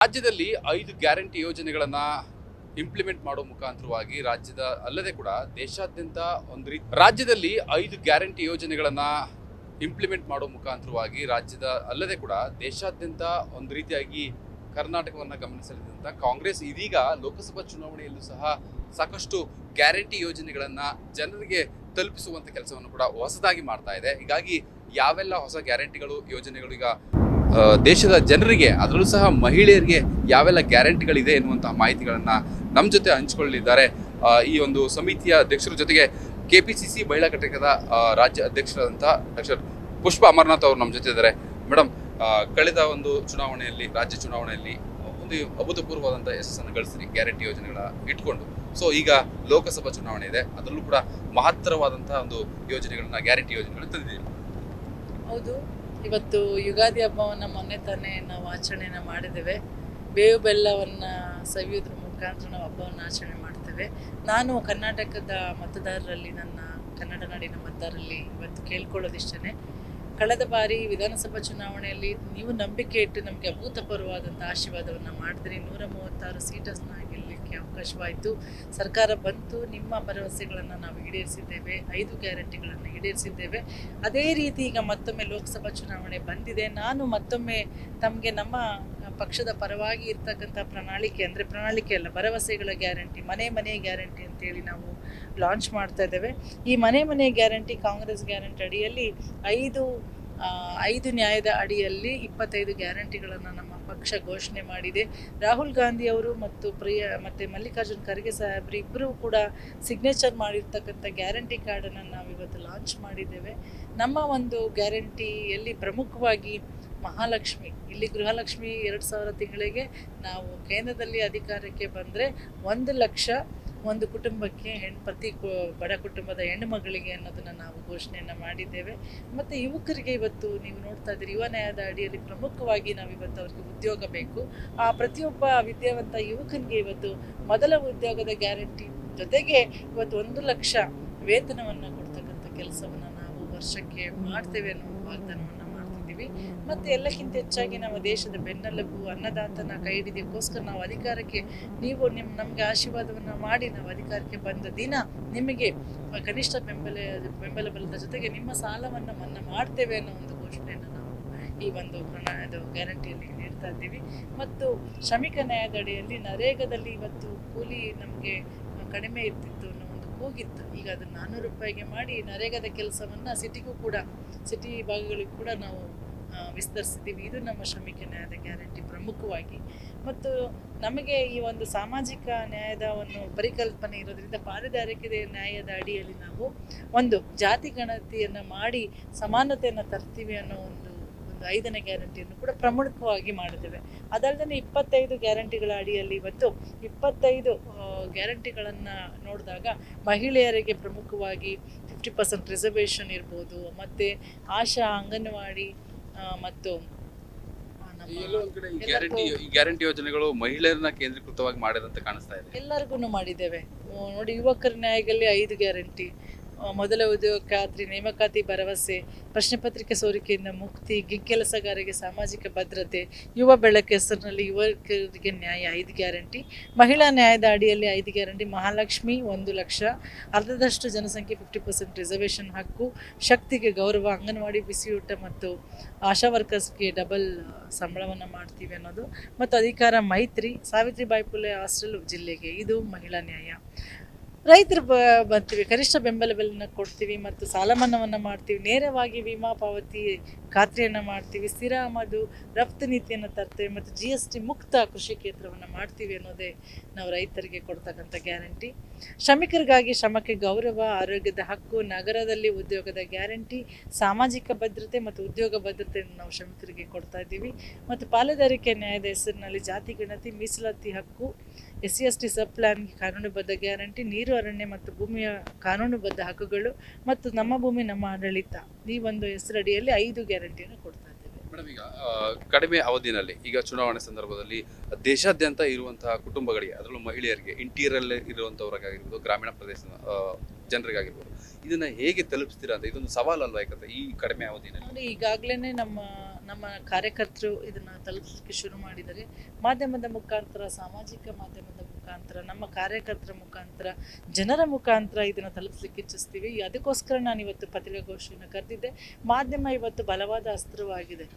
ರಾಜ್ಯದಲ್ಲಿ 5 ಗ್ಯಾರಂಟಿ ಯೋಜನೆಗಳನ್ನ ಇಂಪ್ಲಿಮೆಂಟ್ ಮಾಡೋ ಮುಖಾಂತರವಾಗಿ ರಾಜ್ಯದ ಅಲ್ಲದೆ ಕೂಡ ದೇಶಾದ್ಯಂತ ರಾಜ್ಯದಲ್ಲಿ 5 ಗ್ಯಾರಂಟಿ ಯೋಜನೆಗಳನ್ನ ಇಂಪ್ಲಿಮೆಂಟ್ ಮಾಡೋ ಮುಖಾಂತರವಾಗಿ ರಾಜ್ಯದ ಅಲ್ಲದೆ ಕೂಡ ದೇಶಾದ್ಯಂತ ಒಂದು ರೀತಿಯಾಗಿ ಕರ್ನಾಟಕವನ್ನ ಗಮನಿಸಲಿದ್ದಂತ ಕಾಂಗ್ರೆಸ್ ಇದೀಗ ಲೋಕಸಭಾ ಚುನಾವಣೆಯಲ್ಲೂ ಸಹ ಸಾಕಷ್ಟು ಗ್ಯಾರಂಟಿ ಯೋಜನೆಗಳನ್ನ ಜನರಿಗೆ ತಲುಪಿಸುವಂತ ಕೆಲಸವನ್ನು ಕೂಡ ಹೊಸದಾಗಿ ಮಾಡ್ತಾ ಇದೆ. ಹೀಗಾಗಿ ಯಾವೆಲ್ಲ ಹೊಸ ಗ್ಯಾರಂಟಿಗಳು ಯೋಜನೆಗಳು ಈಗ ದೇಶದ ಜನರಿಗೆ ಅದರಲ್ಲೂ ಸಹ ಮಹಿಳೆಯರಿಗೆ ಯಾವೆಲ್ಲ ಗ್ಯಾರಂಟಿಗಳಿದೆ ಎನ್ನುವಂತಹ ಮಾಹಿತಿಗಳನ್ನ ನಮ್ಮ ಜೊತೆ ಹಂಚಿಕೊಳ್ಳಲಿದ್ದಾರೆ ಈ ಒಂದು ಸಮಿತಿಯ ಅಧ್ಯಕ್ಷರ ಜೊತೆಗೆ ಕೆಪಿಸಿಸಿ ಮಹಿಳಾ ಘಟಕದ ರಾಜ್ಯ ಅಧ್ಯಕ್ಷರಾದಂತಹ ಡಾಕ್ಟರ್ ಪುಷ್ಪ ಅಮರನಾಥ್ ಅವರು ನಮ್ಮ ಜೊತೆ ಇದ್ದಾರೆ. ಮೇಡಮ್, ಕಳೆದ ಒಂದು ಚುನಾವಣೆಯಲ್ಲಿ ರಾಜ್ಯ ಚುನಾವಣೆಯಲ್ಲಿ ಒಂದು ಅಭೂತಪೂರ್ವವಾದಂತಹ ಯಶಸ್ಸನ್ನು ಗಳಿಸಿರಿ ಗ್ಯಾರಂಟಿ ಯೋಜನೆಗಳ ಇಟ್ಕೊಂಡು. ಸೊ ಈಗ ಲೋಕಸಭಾ ಚುನಾವಣೆ ಇದೆ, ಅದರಲ್ಲೂ ಕೂಡ ಮಹತ್ತರವಾದಂತಹ ಒಂದು ಯೋಜನೆಗಳನ್ನ ಗ್ಯಾರಂಟಿ ಯೋಜನೆಗಳನ್ನ ತಂದಿದ್ದೀರಿ. ಹೌದು, ಇವತ್ತು ಯುಗಾದಿ ಹಬ್ಬವನ್ನು ಮೊನ್ನೆ ತಾನೇ ನಾವು ಆಚರಣೆಯನ್ನು ಮಾಡಿದ್ದೇವೆ. ಬೇವು ಬೆಲ್ಲವನ್ನು ಸವಿಯೋದ್ರ ಮುಖಾಂತರ ನಾವು ಹಬ್ಬವನ್ನು ಆಚರಣೆ ಮಾಡ್ತೇವೆ. ನಾನು ಕರ್ನಾಟಕದ ಮತದಾರರಲ್ಲಿ, ನನ್ನ ಕನ್ನಡ ನಾಡಿನ ಮತದಾರರಲ್ಲಿ ಇವತ್ತು ಕೇಳ್ಕೊಳ್ಳೋದಿಷ್ಟೇ, ಕಳೆದ ಬಾರಿ ವಿಧಾನಸಭಾ ಚುನಾವಣೆಯಲ್ಲಿ ನೀವು ನಂಬಿಕೆ ಇಟ್ಟು ನಮಗೆ ಅಭೂತಪೂರ್ವವಾದಂಥ ಆಶೀರ್ವಾದವನ್ನು ಮಾಡಿದ್ರಿ. 136 ಸೀಟನ್ನು ಗೆಲ್ಲಲಿಕ್ಕೆ ಅವಕಾಶವಾಯಿತು. ಸರ್ಕಾರ ಬಂತು, ನಿಮ್ಮ ಭರವಸೆಗಳನ್ನು ನಾವು ಈಡೇರಿಸಿದ್ದೇವೆ, 5 ಗ್ಯಾರಂಟಿಗಳನ್ನು ಈಡೇರಿಸಿದ್ದೇವೆ. ಅದೇ ರೀತಿ ಈಗ ಮತ್ತೊಮ್ಮೆ ಲೋಕಸಭಾ ಚುನಾವಣೆ ಬಂದಿದೆ. ನಾನು ಮತ್ತೊಮ್ಮೆ ತಮಗೆ ನಮ್ಮ ಪಕ್ಷದ ಪರವಾಗಿ ಇರ್ತಕ್ಕಂಥ ಪ್ರಣಾಳಿಕೆ ಅಲ್ಲ, ಭರವಸೆಗಳ ಗ್ಯಾರಂಟಿ, ಮನೆ ಗ್ಯಾರಂಟಿ ಅಂತೇಳಿ ನಾವು ಲಾಂಚ್ ಮಾಡ್ತಾ ಇದ್ದೇವೆ. ಈ ಮನೆ ಗ್ಯಾರಂಟಿ ಕಾಂಗ್ರೆಸ್ ಗ್ಯಾರಂಟಿ ಅಡಿಯಲ್ಲಿ ಐದು ನ್ಯಾಯದ ಅಡಿಯಲ್ಲಿ 25 ಗ್ಯಾರಂಟಿಗಳನ್ನು ನಮ್ಮ ಪಕ್ಷ ಘೋಷಣೆ ಮಾಡಿದೆ. ರಾಹುಲ್ ಗಾಂಧಿ ಅವರು ಮತ್ತು ಮಲ್ಲಿಕಾರ್ಜುನ್ ಖರ್ಗೆ ಸಾಹೇಬ್ರು ಇಬ್ಬರೂ ಕೂಡ ಸಿಗ್ನೇಚರ್ ಮಾಡಿರ್ತಕ್ಕಂಥ ಗ್ಯಾರಂಟಿ ಕಾರ್ಡನ್ನು ನಾವು ಇವತ್ತು ಲಾಂಚ್ ಮಾಡಿದ್ದೇವೆ. ನಮ್ಮ ಒಂದು ಗ್ಯಾರಂಟಿಯಲ್ಲಿ ಪ್ರಮುಖವಾಗಿ ಮಹಾಲಕ್ಷ್ಮಿ, ಇಲ್ಲಿ ಗೃಹಲಕ್ಷ್ಮಿ 2000 ತಿಂಗಳಿಗೆ ನಾವು ಕೇಂದ್ರದಲ್ಲಿ ಅಧಿಕಾರಕ್ಕೆ ಬಂದರೆ 1 ಲಕ್ಷ ಒಂದು ಕುಟುಂಬಕ್ಕೆ ಬಡ ಕುಟುಂಬದ ಹೆಣ್ಣು ಮಗಳಿಗೆ ಅನ್ನೋದನ್ನು ನಾವು ಘೋಷಣೆಯನ್ನು ಮಾಡಿದ್ದೇವೆ. ಮತ್ತು ಯುವಕರಿಗೆ ಇವತ್ತು ನೀವು ನೋಡ್ತಾ ಇದ್ದೀರಿ, ಯುವ ನ್ಯಾಯದ ಅಡಿಯಲ್ಲಿ ಪ್ರಮುಖವಾಗಿ ನಾವು ಇವತ್ತು ಅವ್ರಿಗೆ ಉದ್ಯೋಗ ಬೇಕು. ಆ ಪ್ರತಿಯೊಬ್ಬ ವಿದ್ಯಾವಂತ ಯುವಕನಿಗೆ ಇವತ್ತು ಮೊದಲ ಉದ್ಯೋಗದ ಗ್ಯಾರಂಟಿ ಜೊತೆಗೆ ಇವತ್ತು 1 ಲಕ್ಷ ವೇತನವನ್ನು ಕೊಡ್ತಕ್ಕಂಥ ಕೆಲಸವನ್ನು ನಾವು ವರ್ಷಕ್ಕೆ ಮಾಡ್ತೇವೆ ಅನ್ನೋ ವಾಗ್ದಾನವನ್ನು ಮಾಡ್ತಿದ್ದೀವಿ. ಮತ್ತು ಎಲ್ಲಕ್ಕಿಂತ ಹೆಚ್ಚಾಗಿ ನಮ್ಮ ದೇಶದ ಬೆನ್ನೆಲುಬು ಅನ್ನದಾತನ ಕೈ ಹಿಡಿಯೋಕ್ಕೋಸ್ಕರ ನಾವು ಅಧಿಕಾರಕ್ಕೆ ನಮಗೆ ಆಶೀರ್ವಾದವನ್ನು ಮಾಡಿ ನಾವು ಅಧಿಕಾರಕ್ಕೆ ಬಂದ ದಿನ ನಿಮಗೆ ಕನಿಷ್ಠ ಬೆಂಬಲ ಬಲದ ಜೊತೆಗೆ ನಿಮ್ಮ ಸಾಲವನ್ನು ಮನ್ನಾ ಮಾಡ್ತೇವೆ ಅನ್ನೋ ಒಂದು ಘೋಷಣೆಯನ್ನು ನಾವು ಈ ಒಂದು ಗ್ಯಾರಂಟಿಯಲ್ಲಿ ನೀಡ್ತಾ ಇದ್ದೀವಿ. ಮತ್ತು ಶ್ರಮಿಕ ನ್ಯಾಯದ ಅಡಿಯಲ್ಲಿ ನರೇಗಾದಲ್ಲಿ ಇವತ್ತು ಕೂಲಿ ನಮಗೆ ಕಡಿಮೆ ಇರ್ತಿತ್ತು ಅನ್ನೋ ಒಂದು ಕೂಗಿತ್ತು. ಈಗ ಅದನ್ನು 400 ರೂಪಾಯಿಗೆ ಮಾಡಿ ನರೇಗಾದ ಕೆಲಸವನ್ನು ಸಿಟಿ ಭಾಗಗಳಿಗೂ ಕೂಡ ನಾವು ವಿಸ್ತರಿಸಿದ್ದೀವಿ. ಇದು ನಮ್ಮ ಶ್ರಮಿಕ ನ್ಯಾಯದ ಗ್ಯಾರಂಟಿ ಪ್ರಮುಖವಾಗಿ. ಮತ್ತು ನಮಗೆ ಈ ಒಂದು ಸಾಮಾಜಿಕ ನ್ಯಾಯದ ಒಂದು ಪರಿಕಲ್ಪನೆ ಇರೋದ್ರಿಂದ ಪಾಲುದಾರಿಕೆ ನ್ಯಾಯದ ಅಡಿಯಲ್ಲಿ ನಾವು ಒಂದು ಜಾತಿ ಗಣತಿಯನ್ನು ಮಾಡಿ ಸಮಾನತೆಯನ್ನು ತರ್ತೀವಿ ಅನ್ನೋ ಒಂದು 5ನೇ ಗ್ಯಾರಂಟಿಯನ್ನು ಕೂಡ ಪ್ರಮುಖವಾಗಿ ಮಾಡಿದ್ದೇವೆ. ಅದಲ್ಲದೆ 25 ಗ್ಯಾರಂಟಿಗಳ ಅಡಿಯಲ್ಲಿ ಇವತ್ತು 25 ಗ್ಯಾರಂಟಿಗಳನ್ನು ನೋಡಿದಾಗ ಮಹಿಳೆಯರಿಗೆ ಪ್ರಮುಖವಾಗಿ 50% ರಿಸರ್ವೇಷನ್ ಇರ್ಬೋದು, ಮತ್ತು ಆಶಾ, ಅಂಗನವಾಡಿ ಮತ್ತು ಗ್ಯಾರಂಟಿ ಯೋಜನೆಗಳು ಮಹಿಳೆಯರನ್ನ ಕೇಂದ್ರೀಕೃತವಾಗಿ ಮಾಡಿದಂತೆ ಕಾಣಿಸ್ತಾ ಇದೆ. ಎಲ್ಲರಿಗೂ ಮಾಡಿದ್ದೇವೆ ನೋಡಿ. ಯುವಕರ ನ್ಯಾಯದಲ್ಲಿ 5 ಗ್ಯಾರಂಟಿ, ಮೊದಲ ಉದ್ಯೋಗ ಖಾತ್ರಿ, ನೇಮಕಾತಿ ಭರವಸೆ, ಪ್ರಶ್ನೆ ಪತ್ರಿಕೆ ಸೋರಿಕೆಯಿಂದ ಮುಕ್ತಿ, ಕೆಲಸಗಾರರಿಗೆ ಸಾಮಾಜಿಕ ಭದ್ರತೆ, ಯುವ ಬೆಳಕು ಹೆಸರಿನಲ್ಲಿ ಯುವಕರಿಗೆ ನ್ಯಾಯ 5 ಗ್ಯಾರಂಟಿ. ಮಹಿಳಾ ನ್ಯಾಯದ ಅಡಿಯಲ್ಲಿ 5 ಗ್ಯಾರಂಟಿ, ಮಹಾಲಕ್ಷ್ಮಿ 1 ಲಕ್ಷ, ಅರ್ಧದಷ್ಟು ಜನಸಂಖ್ಯೆ 50% ರಿಸರ್ವೇಷನ್ ಹಕ್ಕು, ಶಕ್ತಿಗೆ ಗೌರವ, ಅಂಗನವಾಡಿ ಬಿಸಿಯೂಟ ಮತ್ತು ಆಶಾ ವರ್ಕರ್ಸ್ಗೆ ಡಬಲ್ ಸಂಬಳವನ್ನು ಮಾಡ್ತೀವಿ ಅನ್ನೋದು, ಮತ್ತು ಅಧಿಕಾರ ಮೈತ್ರಿ, ಸಾವಿತ್ರಿಬಾಯಿ ಫುಲೆ ಹಾಸ್ಟೆಲ್ ಜಿಲ್ಲೆಗೆ, ಇದು ಮಹಿಳಾ ನ್ಯಾಯ. ರೈತರು ಬರ್ತೀವಿ, ಕನಿಷ್ಠ ಬೆಂಬಲ ಬೆಲೆಯನ್ನು ಕೊಡ್ತೀವಿ ಮತ್ತು ಸಾಲ ಮನ್ನಾವನ್ನು ಮಾಡ್ತೀವಿ, ನೇರವಾಗಿ ವಿಮಾ ಪಾವತಿ ಖಾತ್ರಿಯನ್ನು ಮಾಡ್ತೀವಿ, ಸ್ಥಿರ ಆಮದು ರಫ್ತು ನೀತಿಯನ್ನು ತರ್ತೇವೆ ಮತ್ತು GST ಮುಕ್ತ ಕೃಷಿ ಕ್ಷೇತ್ರವನ್ನು ಮಾಡ್ತೀವಿ ಅನ್ನೋದೇ ನಾವು ರೈತರಿಗೆ ಕೊಡ್ತಕ್ಕಂಥ ಗ್ಯಾರಂಟಿ. ಶ್ರಮಿಕರಿಗಾಗಿ ಶ್ರಮಕ್ಕೆ ಗೌರವ, ಆರೋಗ್ಯದ ಹಕ್ಕು, ನಗರದಲ್ಲಿ ಉದ್ಯೋಗದ ಗ್ಯಾರಂಟಿ, ಸಾಮಾಜಿಕ ಭದ್ರತೆ ಮತ್ತು ಉದ್ಯೋಗ ಭದ್ರತೆಯನ್ನು ನಾವು ಶ್ರಮಿಕರಿಗೆ ಕೊಡ್ತಾ ಇದ್ದೀವಿ. ಮತ್ತು ಪಾಲುದಾರಿಕೆ ನ್ಯಾಯದ ಹೆಸರಿನಲ್ಲಿ ಜಾತಿ ಗಣತಿ, ಮೀಸಲಾತಿ ಹಕ್ಕು, SC/ST ಸಬ್ ಪ್ಲಾನ್ಗೆ ಕಾನೂನುಬದ್ಧ ಗ್ಯಾರಂಟಿ, ನೀರು, ಅರಣ್ಯ ಮತ್ತು ಭೂಮಿಯ ಕಾನೂನುಬದ್ಧ ಹಕ್ಕುಗಳು ಮತ್ತು ನಮ್ಮ ಭೂಮಿ ನಮ್ಮ ಆಡಳಿತ, ಈ ಒಂದು ಹೆಸರಡಿಯಲ್ಲಿ 5 ಗ್ಯಾರಂಟಿಯನ್ನು ಕೊಡ್ತಾ ಇದ್ದೇವೆ. ಮೇಡಮ್, ಈಗ ಕಡಿಮೆ ಅವಧಿನಲ್ಲಿ ಈಗ ಚುನಾವಣೆ ಸಂದರ್ಭದಲ್ಲಿ ದೇಶಾದ್ಯಂತ ಇರುವಂತಹ ಕುಟುಂಬಗಳಿಗೆ, ಅದರಲ್ಲೂ ಮಹಿಳೆಯರಿಗೆ, ಇಂಟೀರಿಯರ್ ಇರುವಂತವರಿಗಾಗಿರ್ಬೋದು, ಗ್ರಾಮೀಣ ಪ್ರದೇಶದ ಜನರಿಗಾಗಿರ್ಬೋದು, ಇದನ್ನ ಹೇಗೆ ತಲುಪಿಸ್ತೀರಾ ಅಂತ ಇದೊಂದು ಸವಾಲಲ್ವಾ? ಯಾಕಂದ್ರೆ ಈ ಕಡಿಮೆ ಅವಧಿನಲ್ಲಿ ಈಗಾಗಲೇ ನಮ್ಮ ಕಾರ್ಯಕರ್ತರು ಇದನ್ನು ತಲುಪಿಸಲಿಕ್ಕೆ ಶುರು ಮಾಡಿದ್ದಾರೆ. ಮಾಧ್ಯಮದ ಮುಖಾಂತರ, ಸಾಮಾಜಿಕ ಮಾಧ್ಯಮದ ಮುಖಾಂತರ, ನಮ್ಮ ಕಾರ್ಯಕರ್ತರ ಮುಖಾಂತರ, ಜನರ ಮುಖಾಂತರ ಇದನ್ನು ತಲುಪಿಸಲಿಕ್ಕೆ ಇಚ್ಛಿಸ್ತೀವಿ. ಅದಕ್ಕೋಸ್ಕರ ನಾನು ಇವತ್ತು ಪತ್ರಿಕಾಗೋಷ್ಠಿಯನ್ನು ಕರೆದಿದ್ದೆ. ಮಾಧ್ಯಮ ಇವತ್ತು ಬಲವಾದ ಅಸ್ತ್ರವಾಗಿದೆ.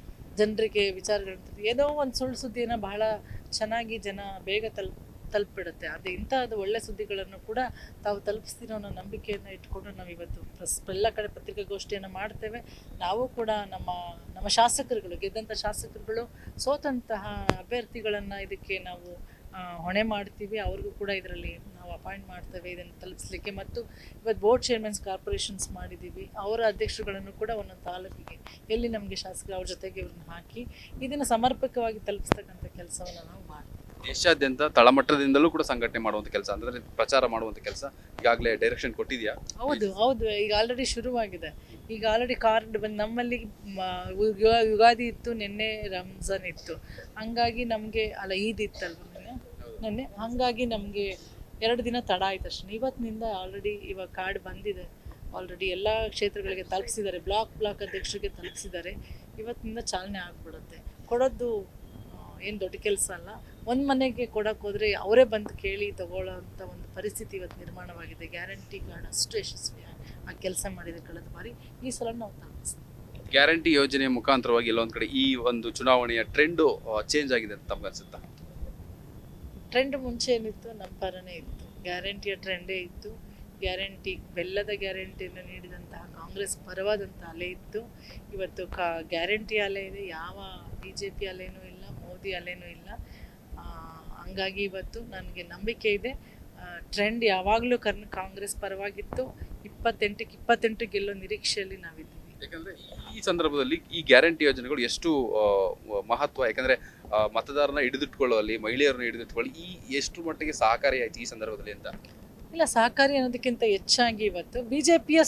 ಜನರಿಗೆ ವಿಚಾರಗಳನ್ನು ಏನೋ ಒಂದು ಸುಳ್ಳು ಸುದ್ದಿಯನ್ನು ಬಹಳ ಚೆನ್ನಾಗಿ ಜನ ಬೇಗ ತಲುಪಿಬಿಡುತ್ತೆ. ಅದು ಇಂಥದ್ದು ಒಳ್ಳೆ ಸುದ್ದಿಗಳನ್ನು ಕೂಡ ತಾವು ತಲುಪಿಸ್ತೀರೋ ಅನ್ನೋ ನಂಬಿಕೆಯನ್ನು ಇಟ್ಕೊಂಡು ನಾವು ಇವತ್ತು ಎಲ್ಲ ಕಡೆ ಪತ್ರಿಕಾಗೋಷ್ಠಿಯನ್ನು ಮಾಡ್ತೇವೆ. ನಾವು ಕೂಡ ನಮ್ಮ ಶಾಸಕರುಗಳು, ಗೆದ್ದಂಥ ಶಾಸಕರುಗಳು, ಸೋತಂತಹ ಅಭ್ಯರ್ಥಿಗಳನ್ನು ಇದಕ್ಕೆ ನಾವು ಹೊಣೆ ಮಾಡ್ತೀವಿ. ಅವ್ರಿಗೂ ಕೂಡ ಇದರಲ್ಲಿ ನಾವು ಅಪಾಯಿಂಟ್ ಮಾಡ್ತೇವೆ ಇದನ್ನು ತಲುಪಿಸ್ಲಿಕ್ಕೆ. ಮತ್ತು ಇವತ್ತು ಬೋರ್ಡ್ ಚೇರ್ಮನ್ಸ್ ಕಾರ್ಪೊರೇಷನ್ಸ್ ಮಾಡಿದ್ದೀವಿ. ಅವರ ಅಧ್ಯಕ್ಷರುಗಳನ್ನು ಕೂಡ ಒಂದೊಂದು ತಾಲೂಕಿಗೆ ಎಲ್ಲಿ ನಮಗೆ ಶಾಸಕರು ಅವ್ರ ಜೊತೆಗೆ ಇವ್ರನ್ನ ಹಾಕಿ ಇದನ್ನು ಸಮರ್ಪಕವಾಗಿ ತಲುಪಿಸ್ತಕ್ಕಂಥ ಕೆಲಸವನ್ನು ನಾವು ಮಾಡ್ತೀವಿ. ದೇಶಾದ್ಯಂತ ತಳಮಟ್ಟದಿಂದಲೂ ಕೂಡ ಸಂಘಟನೆ ಮಾಡುವಂಥ ಕೆಲಸ, ಅಂದರೆ ಪ್ರಚಾರ ಮಾಡುವಂಥ ಕೆಲಸ ಈಗಾಗಲೇ ಡೈರೆಕ್ಷನ್ ಕೊಟ್ಟಿದೆಯಾ? ಹೌದು, ಈಗ ಆಲ್ರೆಡಿ ಶುರುವಾಗಿದೆ. ಈಗ ಆಲ್ರೆಡಿ ಕಾರ್ಡ್ ಬಂದು ನಮ್ಮಲ್ಲಿ ಯುಗಾದಿ ಇತ್ತು, ನಿನ್ನೆ ರಂಜಾನ್ ಇತ್ತು. ಹಂಗಾಗಿ ನಮಗೆ ಈದ್ ಇತ್ತಲ್ವ ನೆನ್ನೆ, ಹಾಗಾಗಿ ನಮಗೆ 2 ದಿನ ತಡ ಆಯ್ತು ಅಷ್ಟೇ. ಇವತ್ತಿನಿಂದ ಆಲ್ರೆಡಿ ಇವಾಗ ಕಾರ್ಡ್ ಬಂದಿದೆ. ಆಲ್ರೆಡಿ ಎಲ್ಲ ಕ್ಷೇತ್ರಗಳಿಗೆ ತಲುಪಿಸಿದ್ದಾರೆ, ಬ್ಲಾಕ್ ಅಧ್ಯಕ್ಷರಿಗೆ ತಲುಪಿಸಿದ್ದಾರೆ. ಇವತ್ತಿನಿಂದ ಚಾಲನೆ ಆಗಿಬಿಡುತ್ತೆ. ಕೊಡೋದು ಏನು ದೊಡ್ಡ ಕೆಲಸ ಅಲ್ಲ. ಒಂದು ಮನೆಗೆ ಕೊಡೋಕೆ ಹೋದರೆ ಅವರೇ ಬಂದು ಕೇಳಿ ತಗೊಳ್ಳೋ ಅಂಥ ಒಂದು ಪರಿಸ್ಥಿತಿ ಇವತ್ತು ನಿರ್ಮಾಣವಾಗಿದೆ. ಗ್ಯಾರಂಟಿ ಕಾರ್ಡ್ ಅಷ್ಟು ಯಶಸ್ವಿ ಆ ಕೆಲಸ ಮಾಡಿದೆ ಕಳೆದ ಬಾರಿ. ಈ ಸಲ ನಾವು ತಲುಪಿಸ್ತೀವಿ. ಗ್ಯಾರಂಟಿ ಯೋಜನೆಯ ಮುಖಾಂತರವಾಗಿ ಎಲ್ಲೊಂದು ಕಡೆ ಈ ಒಂದು ಚುನಾವಣೆಯ ಟ್ರೆಂಡು ಚೇಂಜ್ ಆಗಿದೆ ಅಂತ ತಮ್ಗೆ ಅನ್ಸುತ್ತಾ? ಟ್ರೆಂಡ್ ಮುಂಚೆ ಏನಿತ್ತು ನಮ್ಮ ಪರನೇ ಇತ್ತು. ಗ್ಯಾರಂಟಿಯ ಟ್ರೆಂಡೇ ಇತ್ತು. ಗ್ಯಾರಂಟಿ, ಬೆಲ್ಲದ ಗ್ಯಾರಂಟಿಯನ್ನು ನೀಡಿದಂತಹ ಕಾಂಗ್ರೆಸ್ ಪರವಾದಂಥ ಅಲೆ ಇತ್ತು. ಇವತ್ತು ಗ್ಯಾರಂಟಿ ಅಲೆ ಇದೆ. ಯಾವ BJP ಅಲೆನೂ ಇಲ್ಲ, ಮೋದಿ ಅಲೆನೂ ಇಲ್ಲ. ಹಂಗಾಗಿ ಇವತ್ತು ನನಗೆ ನಂಬಿಕೆ ಇದೆ. ಟ್ರೆಂಡ್ ಯಾವಾಗಲೂ ಕಾಂಗ್ರೆಸ್ ಪರವಾಗಿತ್ತು. 28 ಗೆಲ್ಲೋ ನಿರೀಕ್ಷೆಯಲ್ಲಿ ನಾವಿದ್ದೀವಿ. ಯಾಕಂದರೆ ಈ ಸಂದರ್ಭದಲ್ಲಿ ಈ ಗ್ಯಾರಂಟಿ ಯೋಜನೆಗಳು ಎಷ್ಟು ಮಹತ್ವ, ಯಾಕಂದರೆ ಮತದಾರನ ಹಿಡಿದಿಟ್ಕೊಳ್ಳುವಲ್ಲಿ, ಮಹಿಳೆಯರನ್ನ ಹಿಡಿದಿಟ್ಕೊಳ್ಳಿ ಎಷ್ಟು ಮಟ್ಟಿಗೆ ಸಹಕಾರಿ ಆಯ್ತು ಈ ಸಂದರ್ಭದಲ್ಲಿ ಅಂತ? ಇಲ್ಲ, ಸಹಕಾರಿ ಅನ್ನೋದಕ್ಕಿಂತ ಹೆಚ್ಚಾಗಿ ಇವತ್ತು BJPಯ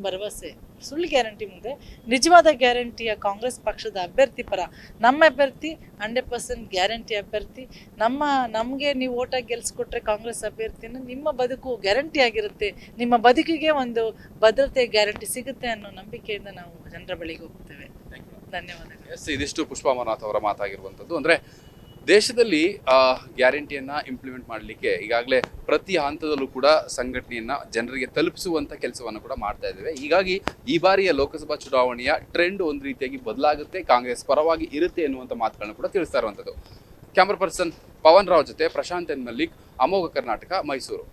ಭರವಸೆ, ಸುಳ್ಳು ಗ್ಯಾರಂಟಿ ಮುಂದೆ ನಿಜವಾದ ಗ್ಯಾರಂಟಿಯ ಕಾಂಗ್ರೆಸ್ ಪಕ್ಷದ ಅಭ್ಯರ್ಥಿ ಪರ, ನಮ್ಮ ಅಭ್ಯರ್ಥಿ 100% ಗ್ಯಾರಂಟಿ ಅಭ್ಯರ್ಥಿ. ನಮಗೆ ನೀವು ಓಟಾಗಿ ಗೆಲ್ಸ್ಕೊಟ್ರೆ ಕಾಂಗ್ರೆಸ್ ಅಭ್ಯರ್ಥಿನ ನಿಮ್ಮ ಬದುಕು ಗ್ಯಾರಂಟಿ ಆಗಿರುತ್ತೆ, ನಿಮ್ಮ ಬದುಕಿಗೆ ಒಂದು ಭದ್ರತೆ ಗ್ಯಾರಂಟಿ ಸಿಗುತ್ತೆ ಅನ್ನೋ ನಂಬಿಕೆಯಿಂದ ನಾವು ಜನರ ಬಳಿಗೆ ಹೋಗ್ತೇವೆ. ಧನ್ಯವಾದಗಳು. ಇದಿಷ್ಟು ಪುಷ್ಪಾ ಅಮರನಾಥ್ ಅವರ ಮಾತಾಗಿರುವಂಥದ್ದು. ಅಂದರೆ ದೇಶದಲ್ಲಿ ಗ್ಯಾರಂಟಿಯನ್ನು ಇಂಪ್ಲಿಮೆಂಟ್ ಮಾಡಲಿಕ್ಕೆ ಈಗಾಗಲೇ ಪ್ರತಿ ಹಂತದಲ್ಲೂ ಕೂಡ ಸಂಘಟನೆಯನ್ನು ಜನರಿಗೆ ತಲುಪಿಸುವಂಥ ಕೆಲಸವನ್ನು ಕೂಡ ಮಾಡ್ತಾ ಇದ್ದೇವೆ. ಹೀಗಾಗಿ ಈ ಬಾರಿಯ ಲೋಕಸಭಾ ಚುನಾವಣೆಯ ಟ್ರೆಂಡ್ ಒಂದು ರೀತಿಯಾಗಿ ಬದಲಾಗುತ್ತೆ, ಕಾಂಗ್ರೆಸ್ ಪರವಾಗಿ ಇರುತ್ತೆ ಎನ್ನುವಂಥ ಮಾತುಗಳನ್ನು ಕೂಡ ತಿಳಿಸ್ತಾ ಇರುವಂಥದ್ದು. ಕ್ಯಾಮ್ರಾ ಪರ್ಸನ್ ಪವನ್ ರಾವ್ ಜೊತೆ ಪ್ರಶಾಂತ್ ಎನ್ ಮಲ್ಲಿಕ್, ಅಮೋಘ ಕರ್ನಾಟಕ, ಮೈಸೂರು.